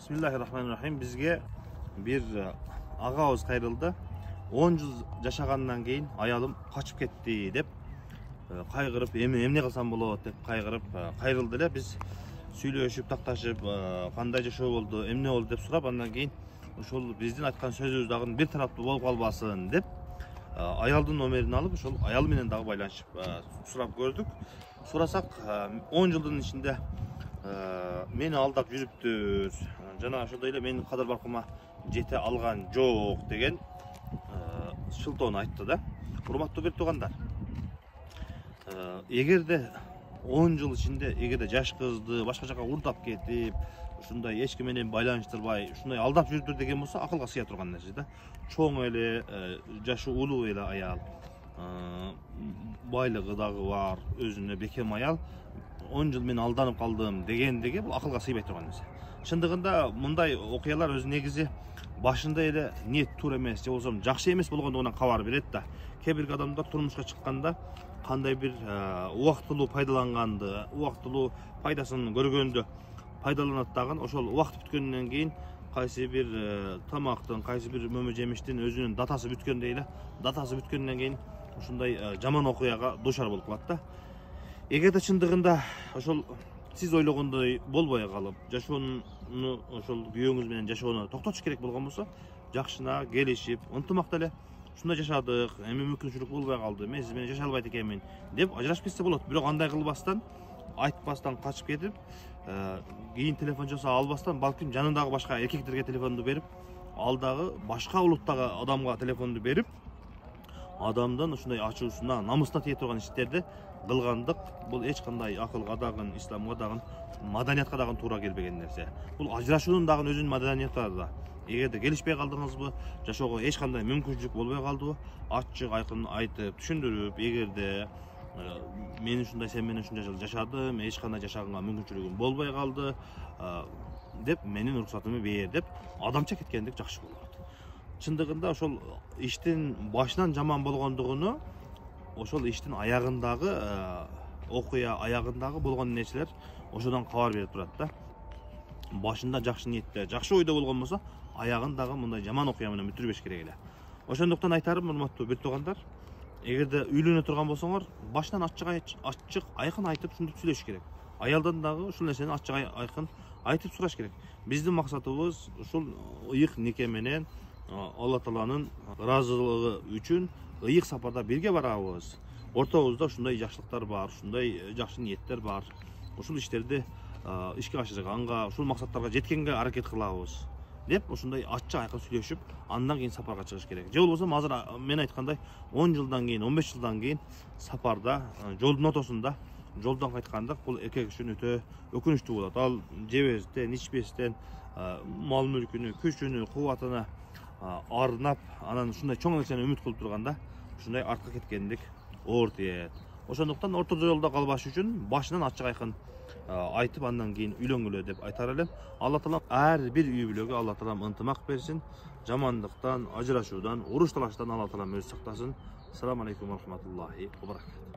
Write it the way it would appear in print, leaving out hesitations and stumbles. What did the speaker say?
Bismillahirrahmanirrahim. Bizge bir ağabey kayırıldı. 10 yıl yaşagandan keyin ayalım kaçıp ketти dep kaygırıp emne kılsam bolot dep kaygırıp kayırıldı эле. Biz сүйлөшүп такташып кандай жашоо болду, эмне болду деп сурап, андан кийин ошол биздин айткан сөзүбүз дагы бир тараптуу болуп калбасын деп аялдын номерин алып, ошол аял менен дагы байланышып сурап көрдүк. Сурасак 10 жылдын ичинде мени алдап жүрүптүр, жана ошондой эле менин кадыр баркыма жете алган жок деген шылтоону айтты да. Урматтуу бир туугандар, эгерде 10 жыл ичинде эгерде жаш кызды башка жака урдап кетип, ушундай эч ким менен байланыштырбай, ушундай алдап жүрүптүр деген болсо, акылга сыя турган нерсе да. Чоң эле, жашы улуу эле аял, байлыгы дагы бар, өзүнө бекем аял 10 жыл мен алданып калдым дегендеги бул акылга сыйбай турган нерсе. Чындыгында мындай окуялар өз негизи башында эле ниет туура эмес же болбосо жакшы эмес болгондугунан кабар берет да. Кээ бир адамдар турмушка чыкканда кандай бир убактылуу пайдаланганды, убактылуу пайдасын көргөндө пайдаланат дагы, ошол убакыт бүткөндөн кийин кайсы бир тамактын, кайсы бир мөмө жемиштин өзүнүн датасы бүткөндө эле, датасы бүткөндөн кийин ушундай жаман окуяга дуушар болуп калат да. Эгерде чындыгында ошол сиз ойлогондой болбой калып, жашоону ошол күйөөңүз менен жашоону токтотуш керек болгон болсо, жакшына келишип, ынтымакта эле ушундай жашадык, эми мүмкүнчүлүк болбой калды, мен сиз менен жашай албайт экенмин деп ажырашып кетсе болот. Бирок андай кылбастан, айтпастан качып кетип, кийин телефон жаса албастан, балким жанындагы башка эркектерге телефонду берип, ал дагы башка улуттагы адамга телефонду берип, адамдын ушундай ачуусуна, намысына тие турган иштерди кылгандык, бул эч кандай акылга дагы, исламга дагы, маданиятка дагы туура келбеген нерсе. Бул ажырашуунун дагы өзүнүн маданияты бар да. Эгерде келишпей калдыңызбы, жашоого эч кандай мүмкүнчүлүк болбой калдыбы, ачык айкын айтып, түшүндүрүп, эгерде мен ушундай, сен менен ушунча жыл жашадым, эч кандай жашаганга мүмкүнчүлүгүм болбой калды деп, менин уруксатымды бер деп адамча кеткендик жакшы болот. Чындыгында ошол иштин башынан жаман болгондугуну, ошол иштин аягындагы окуя, аягындагы болгон нерселер ошодон кабар берип турат да. Башында жакшы ниетте, жакшы ойдо болгон болсо, аягын дагы мындай жаман окуя менен бүтүрбеш керек эле. Ошондуктан айтарым, урматтуу бир туугандар, эгерде үйлөнө турган болсоңор, башынан ачык айкын айтып ушунтип сүйлөшүш керек. Аялдан дагы ушул нерсени ачык айкын айтып сураш керек. Биздин максатыбыз ушул ыйык нике менен Алла Тааланын ыраазылыгы үчүн ыйык сапарда бирге барабыз. Ортобузда ушундай жакшылыктар бар, ушундай жакшы ниеттер бар. Ушул иштерди ишке ашырганга, ушул максаттарга жеткенге аракет кылабыз деп ушундай ачык айкын сүйлөшүп, андан кийин сапарга чыгыш керек. Же болбосо азыр мен айткандай 10 жылдан кийин, 15 жылдан кийин сапарда, жолдун ортосунда жолдон кайткандык бул эркек үчүн өтө өкүнүчтүү болот. Ал жебестен, ичпестен, мал мүлкүнү, күчүнү, кубатына арнап, анан ушундай чоң нерсени үмүт кылып турганда, ушундай артка кеткендик оор тиет. Ошондуктан орто жолдо калбаш үчүн башынан ачык айкын айтып, андан кийин үйлөнгүлө деп айтар элем. Алла Таала ар бир үй бүлөгө Алла Таала ынтымак берсин, жамандыктан, ажырашуудан, уруш талаштан Алла Таала өзү сактасын. Ассаламу алейкум ва рахматуллахи ва баракатух.